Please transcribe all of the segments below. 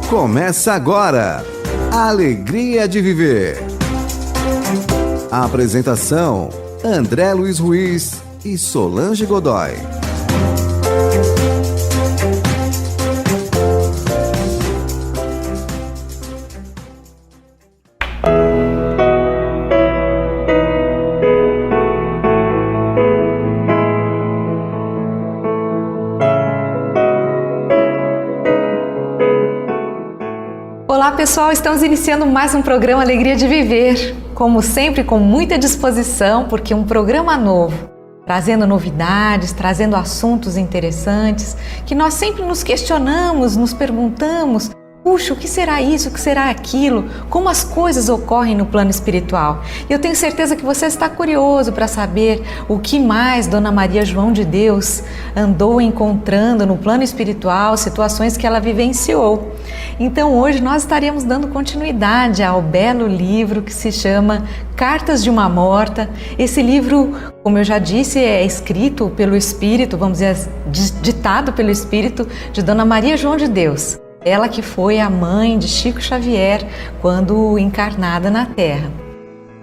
Começa agora, Alegria de Viver. A apresentação, André Luiz Ruiz e Solange Godoy. Olá pessoal, estamos iniciando mais um programa Alegria de Viver, como sempre com muita disposição, porque é um programa novo, trazendo novidades, trazendo assuntos interessantes, que nós sempre nos questionamos, nos perguntamos, puxa, o que será isso, o que será aquilo, como as coisas ocorrem no plano espiritual. E eu tenho certeza que você está curioso para saber o que mais Dona Maria João de Deus andou encontrando no plano espiritual, situações que ela vivenciou. Então hoje nós estaremos dando continuidade ao belo livro que se chama Cartas de uma Morta. Esse livro, como eu já disse, é escrito pelo Espírito, vamos dizer, ditado pelo Espírito de Dona Maria João de Deus. Ela que foi a mãe de Chico Xavier quando encarnada na Terra.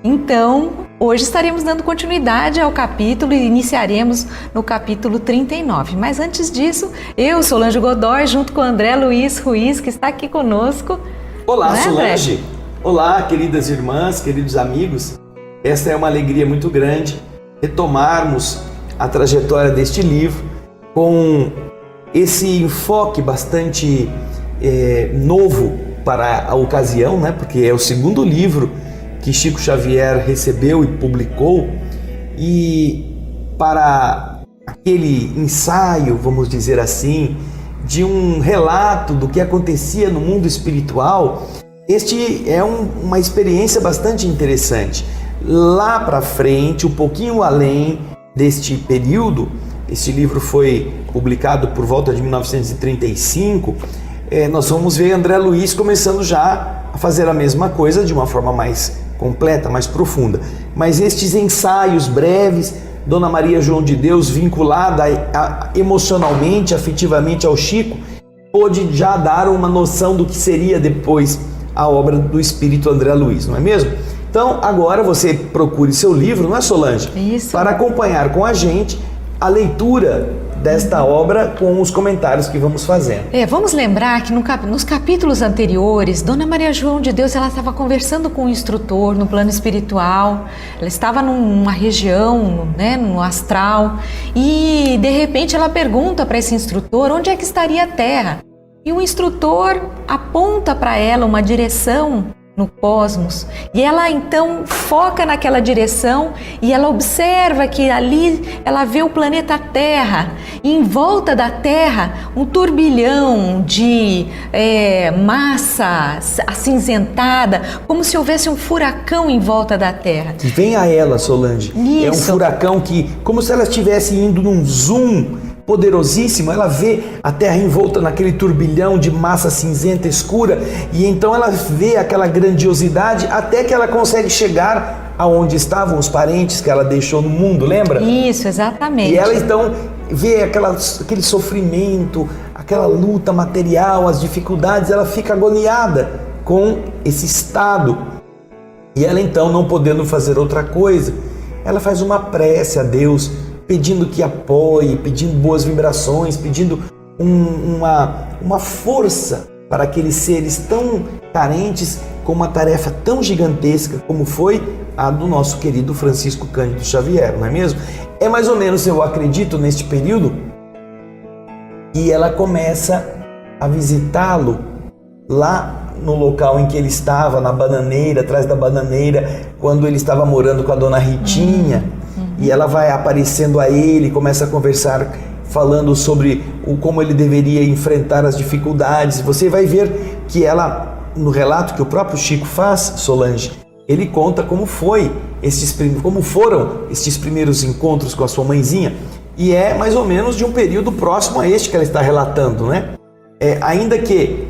Então, hoje estaremos dando continuidade ao capítulo e iniciaremos no capítulo 39. Mas antes disso, eu, Solange Godoy, junto com André Luiz Ruiz, que está aqui conosco. Olá, Solange. André? Olá, queridas irmãs, queridos amigos. Esta é uma alegria muito grande retomarmos a trajetória deste livro com esse enfoque bastante novo para a ocasião, né? Porque é o segundo livro que Chico Xavier recebeu e publicou, e para aquele ensaio, vamos dizer assim, de um relato do que acontecia no mundo espiritual, este é uma experiência bastante interessante. Lá para frente, um pouquinho além deste período, este livro foi publicado por volta de 1935, nós vamos ver André Luiz começando já a fazer a mesma coisa de uma forma mais completa, mais profunda. Mas estes ensaios breves, Dona Maria João de Deus, vinculada emocionalmente, afetivamente ao Chico, pôde já dar uma noção do que seria depois a obra do Espírito André Luiz, não é mesmo? Então agora você procure seu livro, não é, Solange? Isso. Para acompanhar com a gente a leitura desta obra com os comentários que vamos fazendo. Vamos lembrar que nos capítulos anteriores, Dona Maria João de Deus ela estava conversando com o instrutor no plano espiritual, ela estava numa região, né, no astral, e de repente ela pergunta para esse instrutor onde é que estaria a Terra. E o instrutor aponta para ela uma direção no cosmos, e ela então foca naquela direção e ela observa que ali ela vê o planeta Terra, e em volta da Terra um turbilhão de massa acinzentada, como se houvesse um furacão em volta da Terra. E vem a ela, Solange. Isso. É um furacão que, como se ela estivesse indo num zoom poderosíssimo, ela vê a Terra envolta naquele turbilhão de massa cinzenta escura, e então ela vê aquela grandiosidade até que ela consegue chegar aonde estavam os parentes que ela deixou no mundo, lembra? Isso, exatamente. E ela então vê aquele sofrimento, aquela luta material, as dificuldades, ela fica agoniada com esse estado. E ela então, não podendo fazer outra coisa, ela faz uma prece a Deus, pedindo que apoie, pedindo boas vibrações, pedindo uma força para aqueles seres tão carentes com uma tarefa tão gigantesca como foi a do nosso querido Francisco Cândido Xavier, não é mesmo? É mais ou menos, eu acredito, neste período que ela começa a visitá-lo lá no local em que ele estava, na bananeira, atrás da bananeira, quando ele estava morando com a dona Ritinha. E ela vai aparecendo a ele, começa a conversar, falando sobre como ele deveria enfrentar as dificuldades. Você vai ver que ela, no relato que o próprio Chico faz, Solange, ele conta como foram estes primeiros encontros com a sua mãezinha. E é mais ou menos de um período próximo a este que ela está relatando, né? Ainda que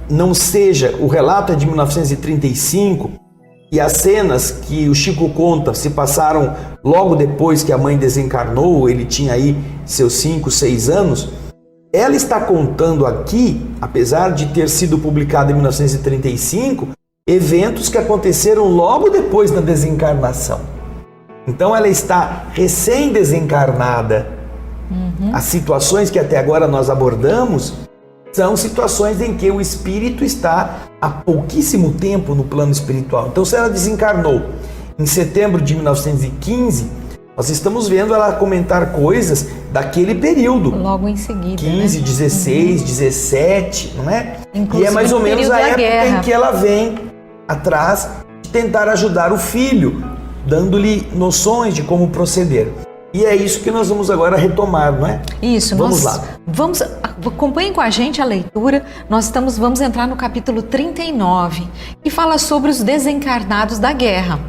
não seja, o relato é de 1935, e as cenas que o Chico conta se passaram logo depois que a mãe desencarnou, ele tinha aí seus 5, 6 anos, ela está contando aqui, apesar de ter sido publicada em 1935, eventos que aconteceram logo depois da desencarnação. Então ela está recém-desencarnada. As situações que até agora nós abordamos são situações em que o espírito está há pouquíssimo tempo no plano espiritual. Então, se ela desencarnou em setembro de 1915, nós estamos vendo ela comentar coisas daquele período. Logo em seguida, 15, né? 16, 17, não é? Inclusive, e é mais ou menos a época guerra. em que ela vem atrás de tentar ajudar o filho, dando-lhe noções de como proceder. E é isso que nós vamos agora retomar, não é? Isso, vamos lá. Acompanhem com a gente a leitura. Vamos entrar no capítulo 39, que fala sobre os desencarnados da guerra.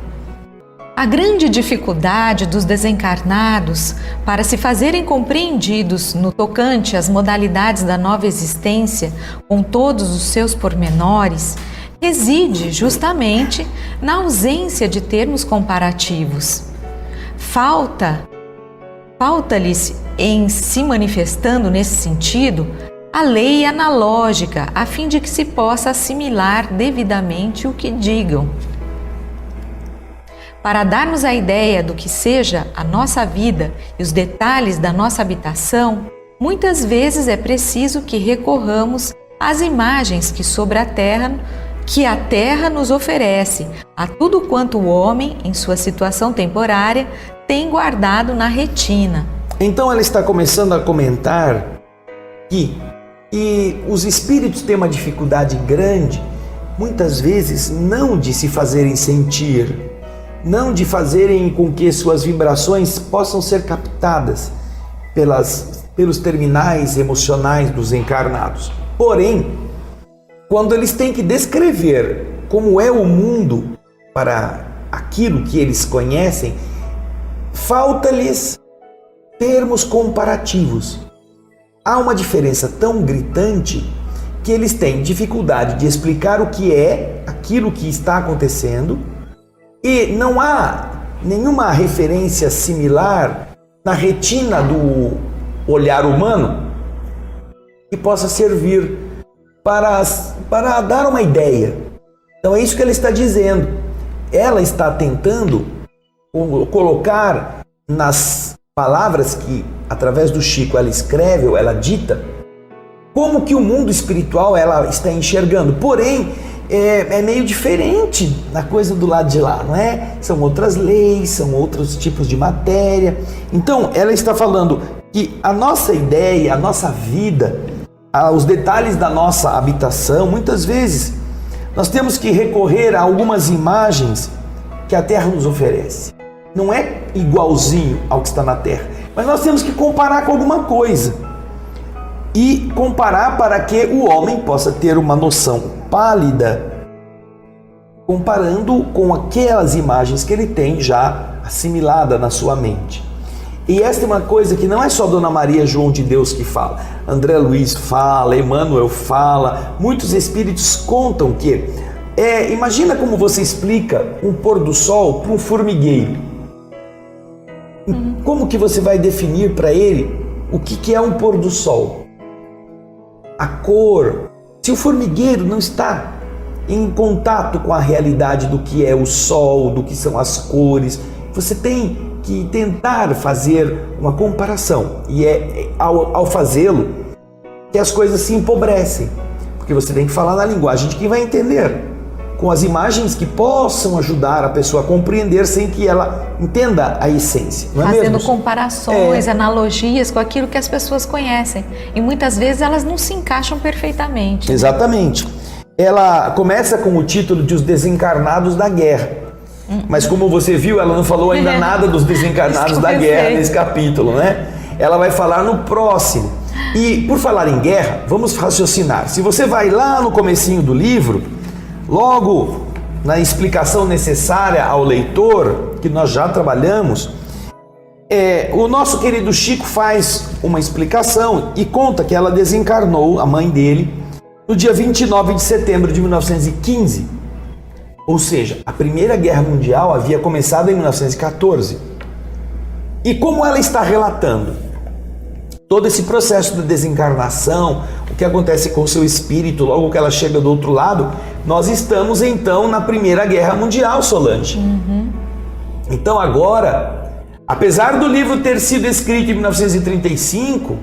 A grande dificuldade dos desencarnados para se fazerem compreendidos no tocante às modalidades da nova existência, com todos os seus pormenores, reside justamente na ausência de termos comparativos. Falta-lhes, em se manifestando nesse sentido, a lei analógica, a fim de que se possa assimilar devidamente o que digam. Para darmos a ideia do que seja a nossa vida e os detalhes da nossa habitação, muitas vezes é preciso que recorramos às imagens que a terra nos oferece, a tudo quanto o homem, em sua situação temporária, tem guardado na retina. Então ela está começando a comentar que os espíritos têm uma dificuldade grande, muitas vezes, não de se fazerem sentir, não de fazerem com que suas vibrações possam ser captadas pelos terminais emocionais dos encarnados. Porém, quando eles têm que descrever como é o mundo para aquilo que eles conhecem, falta-lhes termos comparativos. Há uma diferença tão gritante que eles têm dificuldade de explicar o que é aquilo que está acontecendo e não há nenhuma referência similar na retina do olhar humano que possa servir para dar uma ideia. Então é isso que ela está dizendo. Ela está tentando colocar nas palavras que, através do Chico, ela escreve ou ela dita, como que o mundo espiritual ela está enxergando. Porém, é meio diferente na coisa do lado de lá, não é? São outras leis, são outros tipos de matéria. Então, ela está falando que a nossa ideia, a nossa vida, os detalhes da nossa habitação, muitas vezes nós temos que recorrer a algumas imagens que a Terra nos oferece. Não é igualzinho ao que está na Terra, mas nós temos que comparar com alguma coisa. E comparar para que o homem possa ter uma noção pálida, comparando com aquelas imagens que ele tem já assimilada na sua mente. E esta é uma coisa que não é só Dona Maria João de Deus que fala. André Luiz fala, Emmanuel fala, muitos espíritos contam que... imagina como você explica um pôr do sol para um formigueiro. Como que você vai definir para ele o que é um pôr do sol? A cor. Se o formigueiro não está em contato com a realidade do que é o sol, do que são as cores, você tem que tentar fazer uma comparação. E ao fazê-lo que as coisas se empobrecem, porque você tem que falar na linguagem de quem vai entender, com as imagens que possam ajudar a pessoa a compreender sem que ela entenda a essência, não é mesmo? Fazendo comparações, analogias com aquilo que as pessoas conhecem. E muitas vezes elas não se encaixam perfeitamente. Exatamente. Ela começa com o título de Os Desencarnados da Guerra. Mas como você viu, ela não falou ainda nada dos desencarnados da guerra nesse capítulo, né? Ela vai falar no próximo. E por falar em guerra, vamos raciocinar. Se você vai lá no comecinho do livro, logo na explicação necessária ao leitor, que nós já trabalhamos, o nosso querido Chico faz uma explicação e conta que ela desencarnou, a mãe dele, no dia 29 de setembro de 1915. Ou seja, a Primeira Guerra Mundial havia começado em 1914. E como ela está relatando? todo esse processo da desencarnação, o que acontece com o seu espírito logo que ela chega do outro lado, nós estamos então na Primeira Guerra Mundial, Solange. Então agora, apesar do livro ter sido escrito em 1935,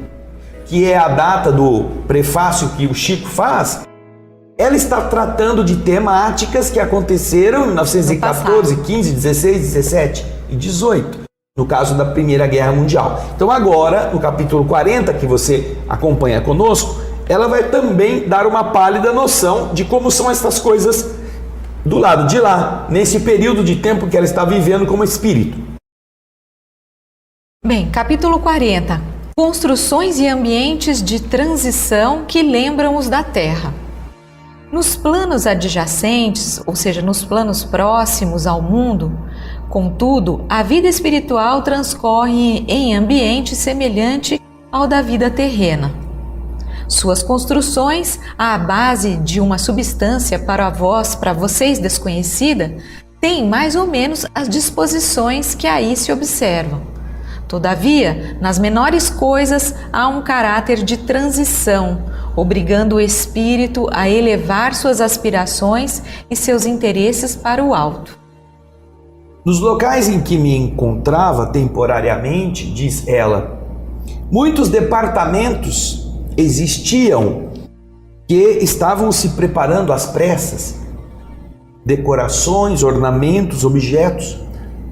que é a data do prefácio que o Chico faz, ela está tratando de temáticas que aconteceram em 1914, 15, 16, 17 e 18, no caso da Primeira Guerra Mundial. Então agora, no capítulo 40, que você acompanha conosco, ela vai também dar uma pálida noção de como são essas coisas do lado de lá, nesse período de tempo que ela está vivendo como espírito. Bem, capítulo 40. Construções e ambientes de transição que lembram os da Terra. Nos planos adjacentes, ou seja, nos planos próximos ao mundo, contudo, a vida espiritual transcorre em ambiente semelhante ao da vida terrena. Suas construções, à base de uma substância para vocês desconhecida, têm mais ou menos as disposições que aí se observam. Todavia, nas menores coisas há um caráter de transição, obrigando o espírito a elevar suas aspirações e seus interesses para o alto. Nos locais em que me encontrava temporariamente, diz ela, muitos departamentos existiam que estavam se preparando às pressas. Decorações, ornamentos, objetos,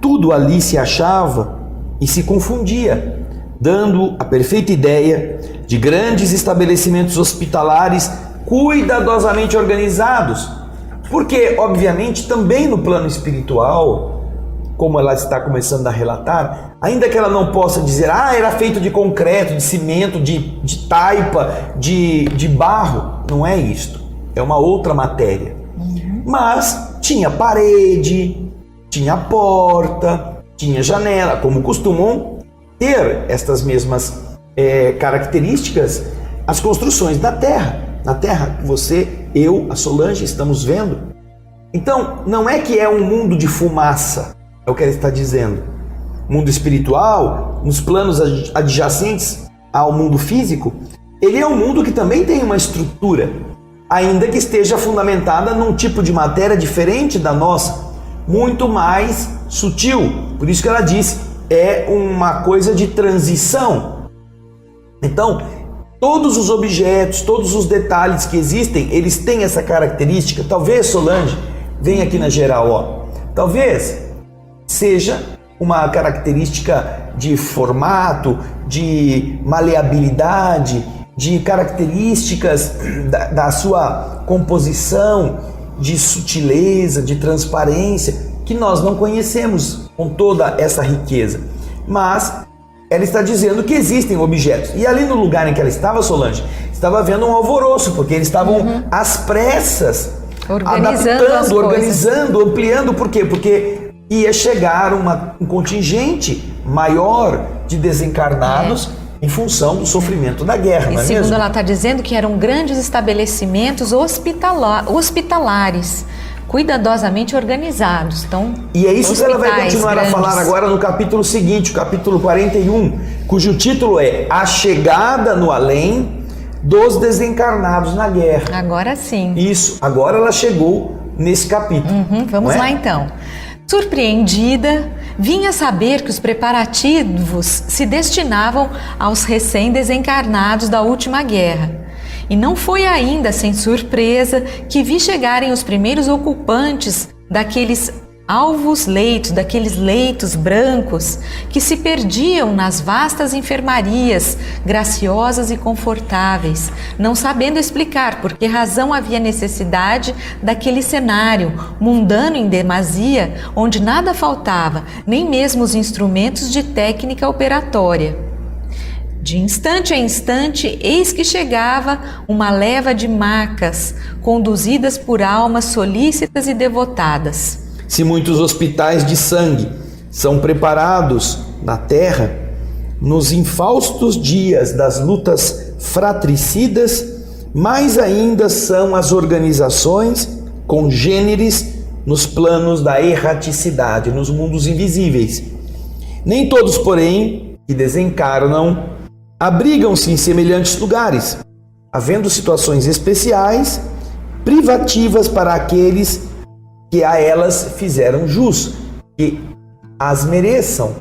tudo ali se achava e se confundia, dando a perfeita ideia de grandes estabelecimentos hospitalares cuidadosamente organizados, porque, obviamente, também no plano espiritual, como ela está começando a relatar, ainda que ela não possa dizer, era feito de concreto, de cimento, de taipa, de barro, não é isto, é uma outra matéria. Mas tinha parede, tinha porta, tinha janela, como costumam ter estas mesmas características as construções da Terra. Na Terra que você, eu, a Solange estamos vendo. Então, não é que é um mundo de fumaça, é o que ela está dizendo. Mundo espiritual, nos planos adjacentes ao mundo físico, ele é um mundo que também tem uma estrutura, ainda que esteja fundamentada num tipo de matéria diferente da nossa, muito mais sutil. Por isso que ela diz, é uma coisa de transição. Então, todos os objetos, todos os detalhes que existem, eles têm essa característica. Talvez, Solange, venha aqui na geral, talvez seja uma característica de formato, de maleabilidade, de características da sua composição, de sutileza, de transparência, que nós não conhecemos com toda essa riqueza. Mas ela está dizendo que existem objetos. E ali no lugar em que ela estava, Solange, estava havendo um alvoroço, porque eles estavam às pressas, adaptando, organizando, ampliando. Por quê? Porque ia chegar um contingente maior de desencarnados em função do sofrimento da guerra, não é mesmo? Segundo ela está dizendo que eram grandes estabelecimentos hospitalares, cuidadosamente organizados. Então, e é isso que ela vai continuar a falar agora no capítulo seguinte, o capítulo 41, cujo título é A Chegada no Além dos Desencarnados na Guerra. Agora sim. Isso, agora ela chegou nesse capítulo. Vamos lá então. Surpreendida, vinha saber que os preparativos se destinavam aos recém-desencarnados da última guerra. E não foi ainda sem surpresa que vi chegarem os primeiros ocupantes daqueles alvos leitos, daqueles leitos brancos que se perdiam nas vastas enfermarias, graciosas e confortáveis, não sabendo explicar por que razão havia necessidade daquele cenário mundano em demasia, onde nada faltava, nem mesmo os instrumentos de técnica operatória. De instante a instante, eis que chegava uma leva de macas, conduzidas por almas solícitas e devotadas. Se muitos hospitais de sangue são preparados na terra, nos infaustos dias das lutas fratricidas, mais ainda são as organizações congêneres nos planos da erraticidade, nos mundos invisíveis. Nem todos, porém, que desencarnam abrigam-se em semelhantes lugares, havendo situações especiais, privativas para aqueles que a elas fizeram jus, que as mereçam.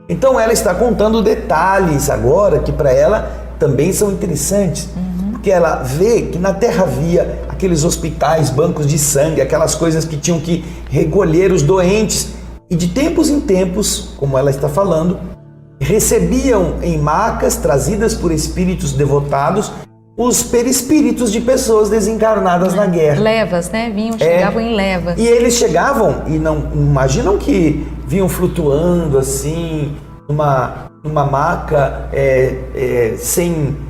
Então ela está contando detalhes agora que para ela também são interessantes, porque ela vê que na Terra havia aqueles hospitais, bancos de sangue, aquelas coisas que tinham que recolher os doentes, e de tempos em tempos, como ela está falando, recebiam em macas trazidas por espíritos devotados os perispíritos de pessoas desencarnadas na guerra. Levas, né? Chegavam em levas. E eles chegavam e não imaginam que vinham flutuando assim, numa maca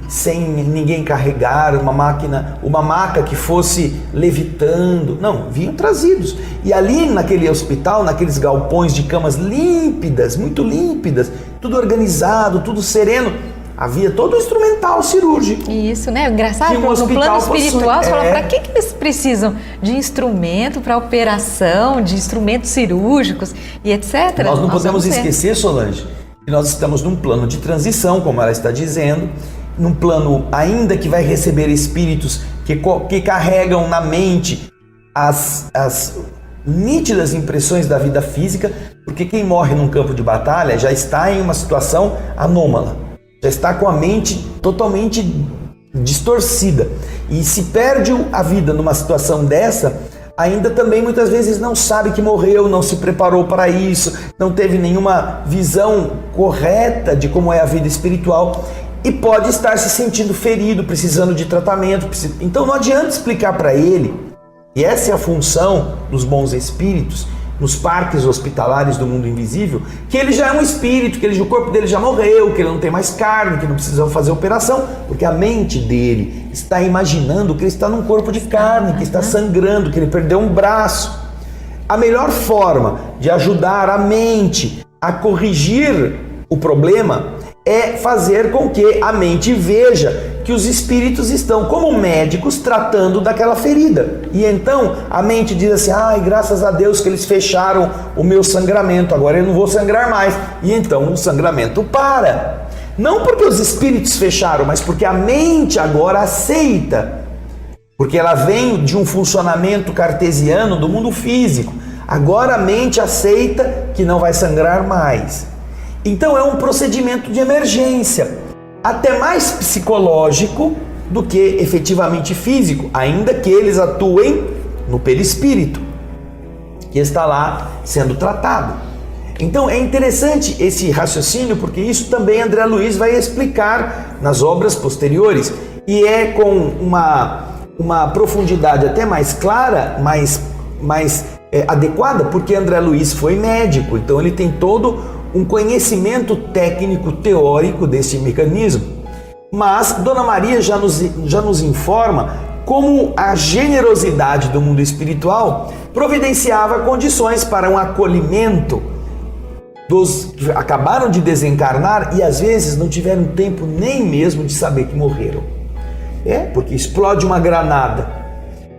sem ninguém carregar, uma maca que fosse levitando. Não, vinham trazidos. E ali naquele hospital, naqueles galpões de camas límpidas, muito límpidas, tudo organizado, tudo sereno, havia todo o instrumental cirúrgico. Isso, né? Engraçado, no plano espiritual, você fala, para que eles precisam de instrumento para operação, de instrumentos cirúrgicos e etc. Nós não podemos esquecer, Solange, que nós estamos num plano de transição, como ela está dizendo, num plano ainda que vai receber espíritos que carregam na mente as nítidas impressões da vida física, porque quem morre num campo de batalha já está em uma situação anômala, já está com a mente totalmente distorcida, e se perde a vida numa situação dessa, ainda também muitas vezes não sabe que morreu, não se preparou para isso, não teve nenhuma visão correta de como é a vida espiritual e pode estar se sentindo ferido, precisando de tratamento. Então não adianta explicar para ele, e essa é a função dos bons espíritos, nos parques hospitalares do mundo invisível, que ele já é um espírito, que o corpo dele já morreu, que ele não tem mais carne, que não precisa fazer operação, porque a mente dele está imaginando que ele está num corpo de carne, que está sangrando, que ele perdeu um braço. A melhor forma de ajudar a mente a corrigir o problema é fazer com que a mente veja que os espíritos estão, como médicos, tratando daquela ferida. E então a mente diz assim, graças a Deus que eles fecharam o meu sangramento, agora eu não vou sangrar mais. E então o sangramento para. Não porque os espíritos fecharam, mas porque a mente agora aceita. Porque ela vem de um funcionamento cartesiano do mundo físico. Agora a mente aceita que não vai sangrar mais. Então é um procedimento de emergência, até mais psicológico do que efetivamente físico, ainda que eles atuem no perispírito, que está lá sendo tratado. Então é interessante esse raciocínio, porque isso também André Luiz vai explicar nas obras posteriores, e é com uma profundidade até mais clara, mais adequada, porque André Luiz foi médico, então ele tem todo um conhecimento técnico teórico desse mecanismo. Mas Dona Maria já nos informa como a generosidade do mundo espiritual providenciava condições para um acolhimento dos que acabaram de desencarnar e às vezes não tiveram tempo nem mesmo de saber que morreram. Porque explode uma granada,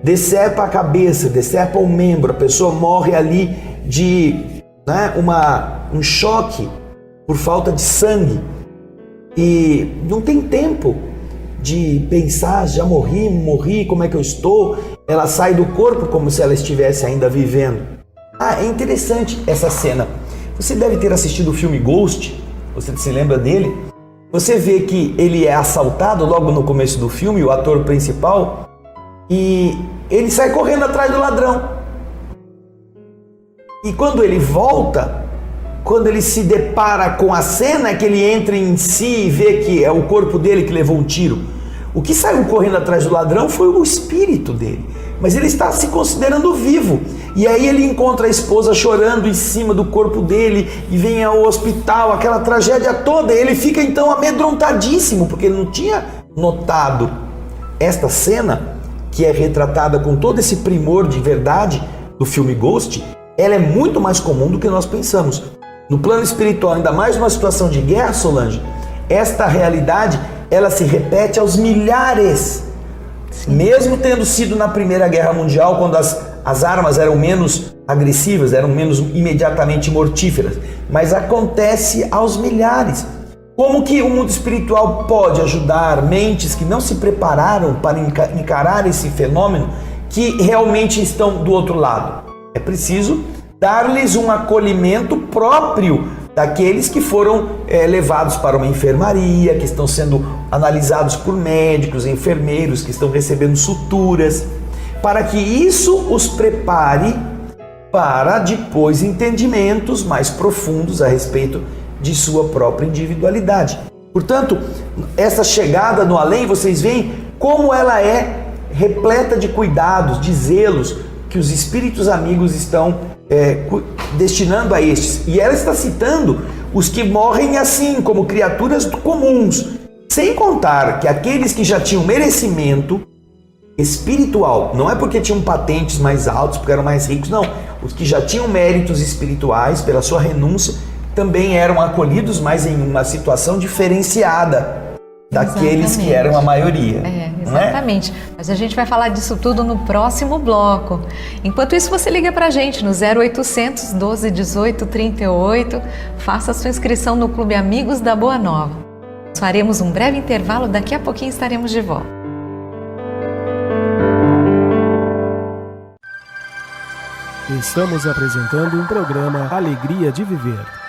decepa a cabeça, decepa o membro, a pessoa morre ali de um choque por falta de sangue e não tem tempo de pensar, já morri, como é que eu estou? Ela sai do corpo como se ela estivesse ainda vivendo. É interessante essa cena. Você deve ter assistido o filme Ghost, você se lembra dele? Você vê que ele é assaltado logo no começo do filme, o ator principal, e ele sai correndo atrás do ladrão. E quando ele volta, quando ele se depara com a cena, é que ele entra em si e vê que é o corpo dele que levou um tiro. O que saiu correndo atrás do ladrão foi o espírito dele, mas ele está se considerando vivo. E aí ele encontra a esposa chorando em cima do corpo dele e vem ao hospital, aquela tragédia toda. E ele fica então amedrontadíssimo, porque ele não tinha notado esta cena, que é retratada com todo esse primor de verdade do filme Ghost. Ela é muito mais comum do que nós pensamos. No plano espiritual, ainda mais numa situação de guerra, Solange, esta realidade, ela se repete aos milhares. Sim. Mesmo tendo sido na Primeira Guerra Mundial, quando as armas eram menos agressivas, eram menos imediatamente mortíferas. Mas acontece aos milhares. Como que o mundo espiritual pode ajudar mentes que não se prepararam para encarar esse fenômeno, que realmente estão do outro lado? É preciso dar-lhes um acolhimento próprio daqueles que foram levados para uma enfermaria, que estão sendo analisados por médicos, enfermeiros, que estão recebendo suturas, para que isso os prepare para depois entendimentos mais profundos a respeito de sua própria individualidade. Portanto, essa chegada no além, vocês veem como ela é repleta de cuidados, de zelos que os espíritos amigos estão destinando a estes. E ela está citando os que morrem assim, como criaturas comuns, sem contar que aqueles que já tinham merecimento espiritual, não é porque tinham patentes mais altos, porque eram mais ricos, não. Os que já tinham méritos espirituais pela sua renúncia também eram acolhidos, mas em uma situação diferenciada daqueles que eram a maioria. Exatamente. Mas a gente vai falar disso tudo no próximo bloco. Enquanto isso, você liga pra gente no 0800 12 18 38, faça a sua inscrição no Clube Amigos da Boa Nova. Nós faremos um breve intervalo, daqui a pouquinho estaremos de volta. Estamos apresentando um programa Alegria de Viver.